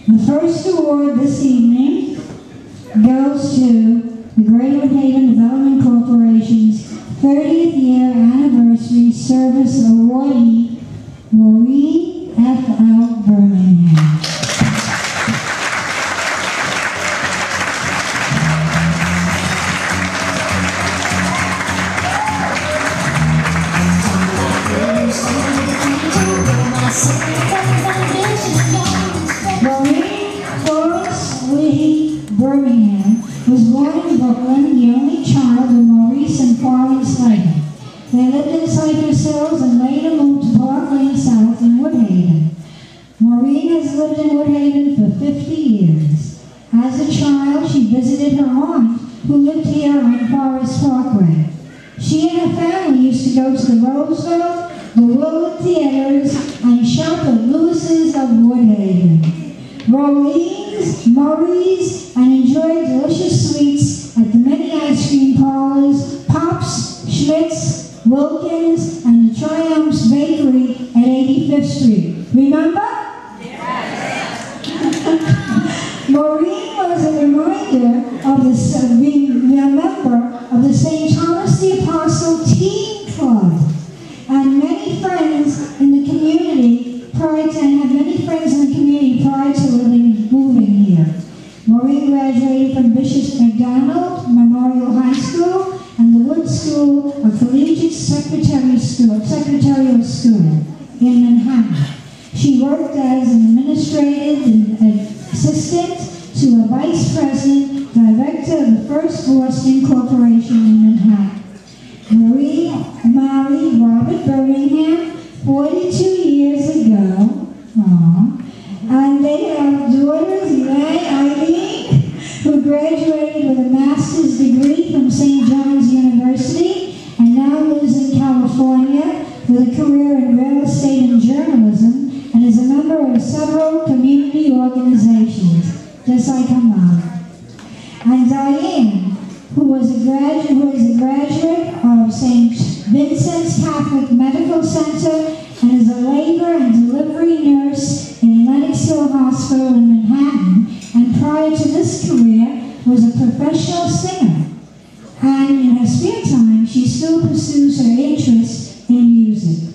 The first award this evening goes to the Greater Woodhaven Development Corporation's 30th year anniversary service awardee, Maureen F.L. Bermingham. Maureen Florence Lee Bermingham was born in Brooklyn, the only child of Maurice and Florence Slater. They lived in Cypress Hills and later moved to Park Lane South in Woodhaven. Maureen has lived in Woodhaven for 50 years. As a child, she visited her aunt, who lived here on Forest Parkway. She and her family used to go to the Roseville, the Willard Theaters, and shop at Lewis's of Woodhaven. Rollins, Murray's, and enjoyed delicious sweets at the many ice cream parlors, Pops, Schmidt's, Wilkins, and the Triumph's Bakery at 85th Street. Remember? Yes. Maureen was a reminder of being a member of the St. Thomas the Apostle Teen Club, and many friends in the community prior to moving here. Maureen graduated from Bishop McDonald Memorial High School and the Wood School of Collegiate Secretarial School in Manhattan. She worked as an administrative assistant to a vice president, director of the first Boston Coorporation in Manhattan. Maureen married Robert Bermingham 42 years ago. And they have daughters, Eileen, who graduated with a master's degree from St. John's University and now lives in California with a career in real estate and journalism, and is a member of several community organizations, just like her mom. And Diane, who is a graduate of St. Vincent's Catholic Medical Center and is a labor and delivery nurse in Lenox Hill Hospital in Manhattan, and prior to this career was a professional singer. And in her spare time, she still pursues her interest in music.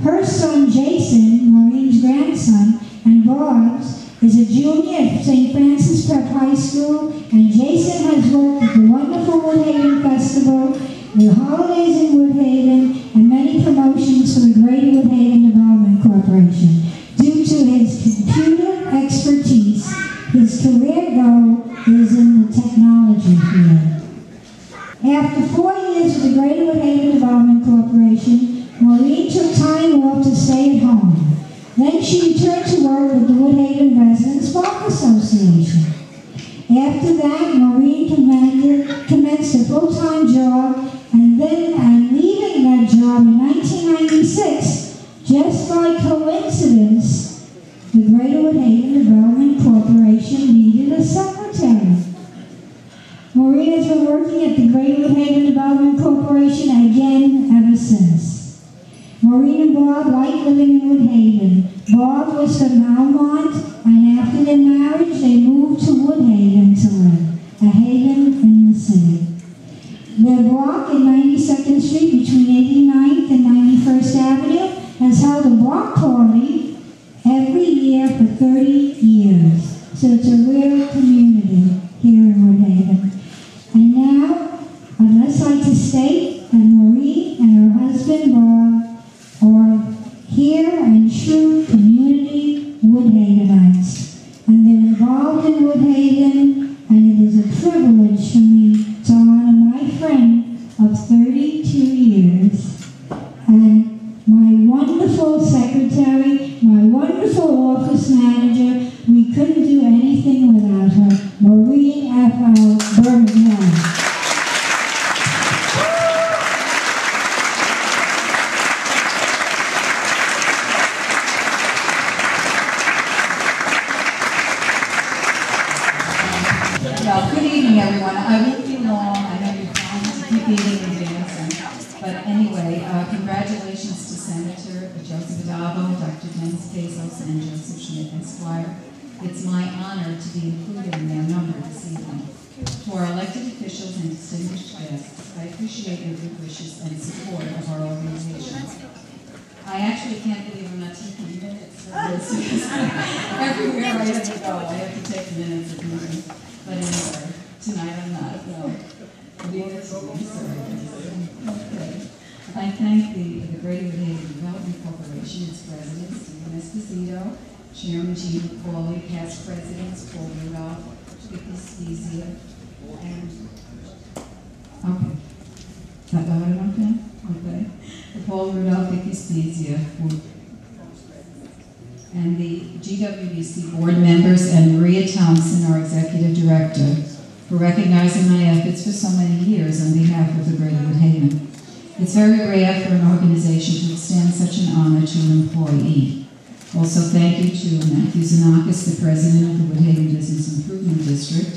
Her son Jason, Maureen's grandson, and Bob's, is a junior at St. Francis Prep High School, and Jason has worked at the wonderful Woodhaven Festival, the holidays in Woodhaven, and many promotions for the Greater Woodhaven Development Corporation. Due to his computer expertise, his career goal is in the technology field. After 4 years with the Greater Woodhaven Development Corporation, Maureen took time off to stay at home. Then she returned to work with the Woodhaven Residents Park Association. After that, Maureen commenced a full-time job, and leaving that job in 1996, just by coincidence, the Greater Woodhaven Development Corporation needed a secretary. Maureen has been working at the Greater Woodhaven Development Corporation again ever since. Maureen and Bob like living in Woodhaven. Bob was from Almont, and after their marriage, they moved to Woodhaven to live, a haven in the city. Their block in 92nd Street between 89th and 91st Avenue has held a block party every year for 30 years. So it's a real community here in Woodhaven. And now, I'd just like to state that Maureen and her husband Bob are here and true community Woodhavenites. And they're involved in Woodhaven, and it is a privilege for me to honor my friend of 32 years and my wonderful secretary, my wonderful office manager. We couldn't do anything without her, Maureen F.L. Bermingham. Well, good evening, everyone. I won't be long. I know you're trying to keep eating and dancing. But anyway, congratulations to Senator Joseph Adabo, Dr. Dennis Bezos, and Joseph Schmidt, Esquire. It's my honor to be included in their number this evening. To our elected officials and distinguished guests, I appreciate your good wishes and support of our organization. I actually can't believe I'm not taking minutes of this because everywhere I have to go, I have to take minutes of meetings. But anyway, tonight I'm not. No. Leave it to me, sorry. Okay. I thank the Greater Woodhaven Development Coorporation, its president, Stephen Esposito, Chairman Gene McCauley, past presidents, Paul Rudolph, Vicky Spezia, and okay. Is that loud enough now? Okay. Paul Rudolph, Vicky Spezia, and the GWDC board members, and Maria Thompson, our executive director, for recognizing my efforts for so many years on behalf of the Greater Woodhaven. It's very rare for an organization to extend such an honor to an employee. Also, thank you to Matthew Zanakis, the president of the Woodhaven Business Improvement District,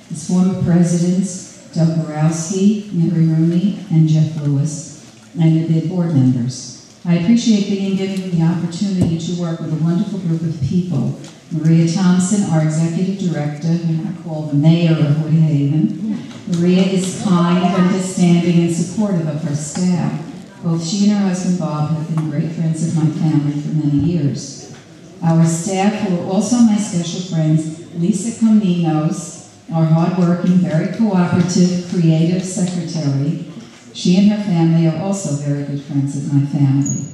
his former presidents, Doug Borowski, Mary Rooney, and Jeff Lewis, and their board members. I appreciate being given the opportunity to work with a wonderful group of people. Maria Thompson, our executive director, whom I call the mayor of Woodhaven. Maria is kind, understanding, and supportive of her staff. Both she and her husband Bob have been great friends of my family for many years. Our staff, who are also my special friends, Lisa Cominos, our hardworking, very cooperative, creative secretary. She and her family are also very good friends of my family.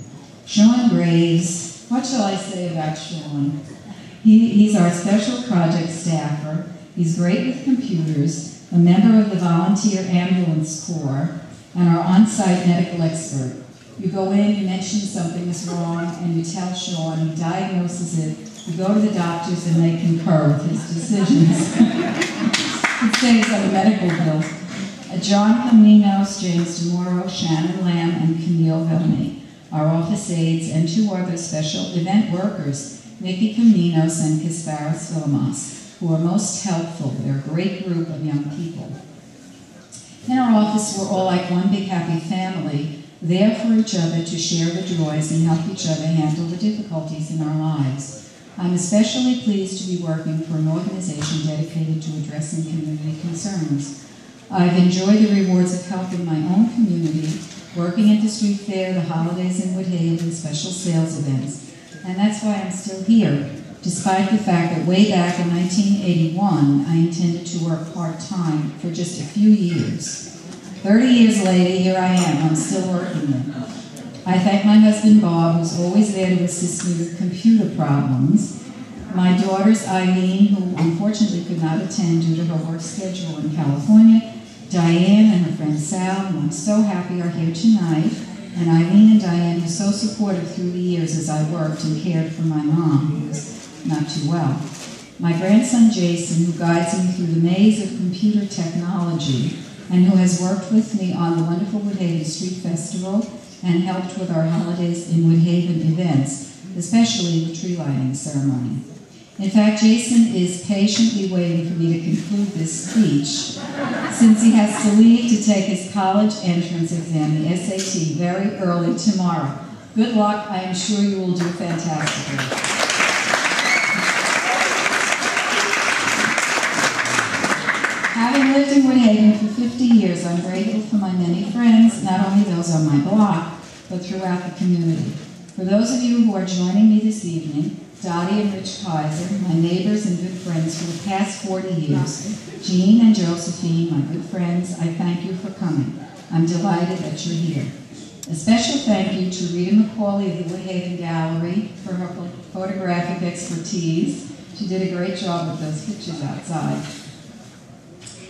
Sean Graves, what shall I say about Sean? He's our special project staffer. He's great with computers, a member of the Volunteer Ambulance Corps, and our on-site medical expert. You go in, you mention something is wrong, and you tell Sean, he diagnoses it, you go to the doctors, and they concur with his decisions. It saves on the medical bill. John Caminos, James DeMoro, Shannon Lamb, and Camille Velney, our office aides, and two other special event workers, Nikki Caminos and Kisparis Vilamos, who are most helpful. They're a great group of young people. In our office, we're all like one big happy family, there for each other to share the joys and help each other handle the difficulties in our lives. I'm especially pleased to be working for an organization dedicated to addressing community concerns. I've enjoyed the rewards of helping my own community, working at the street fair, the holidays in Woodhaven, special sales events. And that's why I'm still here, despite the fact that way back in 1981, I intended to work part-time for just a few years. 30 years later, here I am, I'm still working there. I thank my husband Bob, who's always there to assist me with computer problems, my daughters Eileen, who unfortunately could not attend due to her work schedule in California, Diane and her friend Sal, who I'm so happy are here tonight, and Eileen and Diane were so supportive through the years as I worked and cared for my mom, who was not too well. My grandson Jason, who guides me through the maze of computer technology, and who has worked with me on the wonderful Woodhaven Street Festival and helped with our holidays in Woodhaven events, especially the tree lighting ceremony. In fact, Jason is patiently waiting for me to conclude this speech, since he has to leave to take his college entrance exam, the SAT, very early tomorrow. Good luck. I am sure you will do fantastically. Having lived in Woodhaven for 50 years, I'm grateful for my many friends, not only those on my block, but throughout the community. For those of you who are joining me this evening, Dottie and Rich Kaiser, my neighbors and good friends for the past 40 years, Jean and Josephine, my good friends, I thank you for coming. I'm delighted that you're here. A special thank you to Rita McCauley of the Woodhaven Gallery for her photographic expertise. She did a great job with those pictures outside.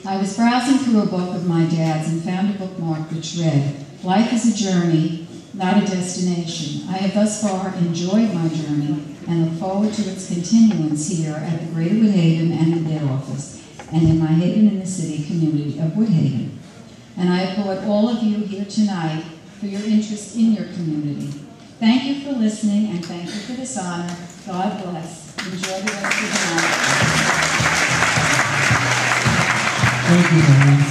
I was browsing through a book of my dad's and found a bookmark which read, "Life is a journey, not a destination. I have thus far enjoyed my journey and look forward to its continuance here at the Greater Woodhaven and in their office, and in my Haven in the City community of Woodhaven. And I applaud all of you here tonight for your interest in your community. Thank you for listening, and thank you for this honor. God bless. Enjoy the rest of the night. Thank you, Maureen.